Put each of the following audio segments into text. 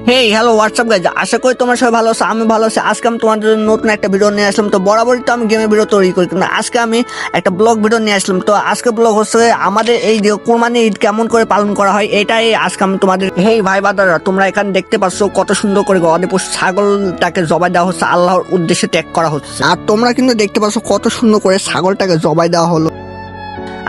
Hey hello WhatsApp guys, আশা করি তোমার সবাই ভালো আছো। আমি ভালো আছি। আজকে আমি তোমাদের জন্য নতুন একটা ভিডিও নিয়ে আসলাম। তো বরাবরই তো আমি গেমের ভিডিও তৈরি করি, কিন্তু আজকে আমি একটা ব্লগ ভিডিও নিয়ে আসলাম। তো আজকে ব্লগ হচ্ছে আমাদের এই যে কোরবানি ঈদ কেমন করে পালন করা হয়, এটাই আজকে আমি তোমাদের। হেই ভাই বাদারা, তোমরা এখানে দেখতে পাচ্ছ কত সুন্দর করে গবাদি পশু ছাগলটাকে জবাই দেওয়া হচ্ছে, আল্লাহর উদ্দেশ্যে ত্যাগ করা হচ্ছে। আর তোমরা কিন্তু দেখতে পাচ্ছ কত সুন্দর করে ছাগলটাকে জবাই দেওয়া হলো।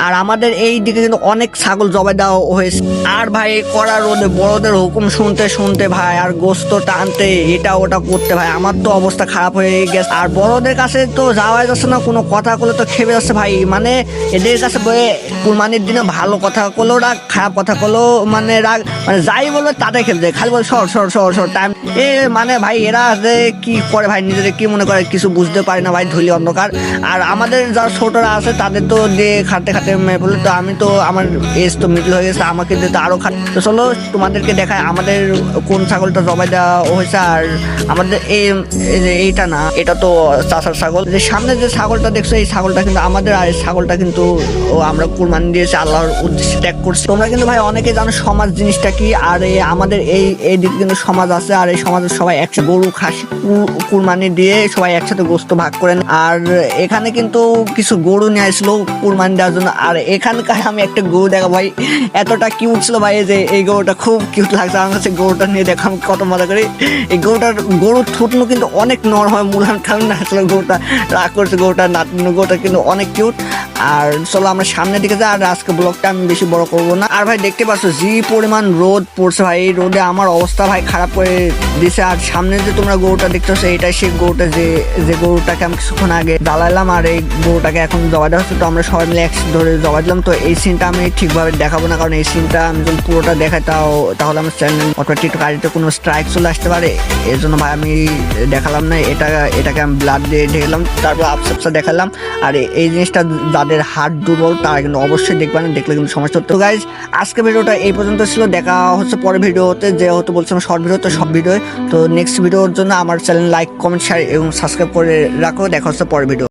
আর আমাদের এই দিকে কিন্তু অনেক ছাগল জবাই দেওয়া হয়েছে। আর ভাই এই কড়া রোদে বড়দের হুকুম শুনতে শুনতে ভাই, আর গোস্ত টানতে এটা ওটা করতে ভাই আমার তো অবস্থা খারাপ হয়ে গেছে। আর বড়দের কাছে তো যাওয়াই যাচ্ছে না, কোনো কথা বলে তো খেপে যাচ্ছে ভাই। মানে এদের কাছে কুরবানির দিনে ভালো কথা করলেও রাগ, খারাপ কথা করলেও মানে রাগ, মানে যাই বলবে তাদের খেলতে খালি বলে সর সর সর সর টাইম। মানে ভাই এরা যে কি করে ভাই, নিজেদের কি মনে করে কিছু বুঝতে পারে না ভাই, ধুলি অন্ধকার। আর আমাদের যারা ছোটরা আছে তাদের তো দিয়ে খাটতে খাটতে বলে, তো আমি তো আমার এজ তো মিডল হয়ে গেছে, আমাকে দিতে আরো খাট। তো চলো তোমাদেরকে দেখায় আমাদের কোন ছাগলটা জবাই দেওয়া হয়েছে। আর আমাদের এইটা না, এটা তো চাষার ছাগল। যে সামনে যে ছাগলটা দেখছো এই ছাগলটা কিন্তু আমাদের, আর এই ছাগলটা কিন্তু আমরা কুরবানি দিয়েছি, আল্লাহর উদ্দেশ্যে ত্যাগ করছি। তোমরা কিন্তু ভাই অনেকে জানো সমাজ জিনিসটা কি। আর আমাদের এই দিকে কিন্তু সমাজ আছে, আর এই সমাজের সবাই একসাথে গরু খাসি কুরবানি দিয়ে সবাই একসাথে গোস্ত ভাগ করেন। আর এখানে কিন্তু কিছু গরু নিয়ে আসলো কুরবানি দেওয়ার জন্য। আর এখানকার আমি একটা গরু দেখা ভাই, এতটা কিউট ছিল ভাই, যে এই গরুটা খুব কিউট লাগছে আমার কাছে। গরুটা নিয়ে দেখো আমি কত মজা করি। এই গরুর থুতনো কিন্তু অনেক নরম হয়, মুলান কারণ না আসলে গরুটা রাগ করছে, গরুটা নাতনি গরুটা কিন্তু অনেক কিউট। আর চলো আমরা সামনের দিকে যাই। আর আজকে ব্লগটা আমি বেশি বড় করবো না। আর ভাই দেখতে পাচ্ছ যে পরিমাণ রোদ পড়ছে ভাই, এই রোদে আমার অবস্থা ভাই খারাপ করে দিছে। আর সামনে যে তোমরা গরুটা দেখতেছো এটাই সেই গরুটা যে গরুটাকে আমি কিছুক্ষণ আগে জ্বালাইলাম। আর এই গরুটাকে এখন জবাই দেওয়া হচ্ছে। তো আমরা সবাই মিলে একসাথে ধরে জবাই দিলাম। তো এই সিনটা আমি ঠিকভাবে দেখাবো না, কারণ এই সিনটা আমি যদি পুরোটা দেখাই তাহলে আমার চ্যানেল অথবা টিকটক আইডিতে কোনো স্ট্রাইক চলে আসতে পারে। এর জন্য ভাই আমি দেখালাম না। এটাকে আমি ব্লাড দিয়ে ঢেলাম, তারপর আপসা দেখালাম। আর এই জিনিসটা যাদের হার্ট দুর্বল তারা কিন্তু অবশ্যই দেখবেন, দেখলে কিন্তু সমস্যা হতো। গাইজ আজকে ভিডিওটা এই পর্যন্ত ছিল, দেখা হচ্ছে পরের ভিডিওতে। যে হয়তো বলছিলাম শর্ট ভিডিও, তো সব ভিডিও। তো নেক্সট ভিডিওর জন্য আমার চ্যানেল লাইক কমেন্ট শেয়ার এবং সাবস্ক্রাইব করে রাখো। দেখা হচ্ছে পরের ভিডিও।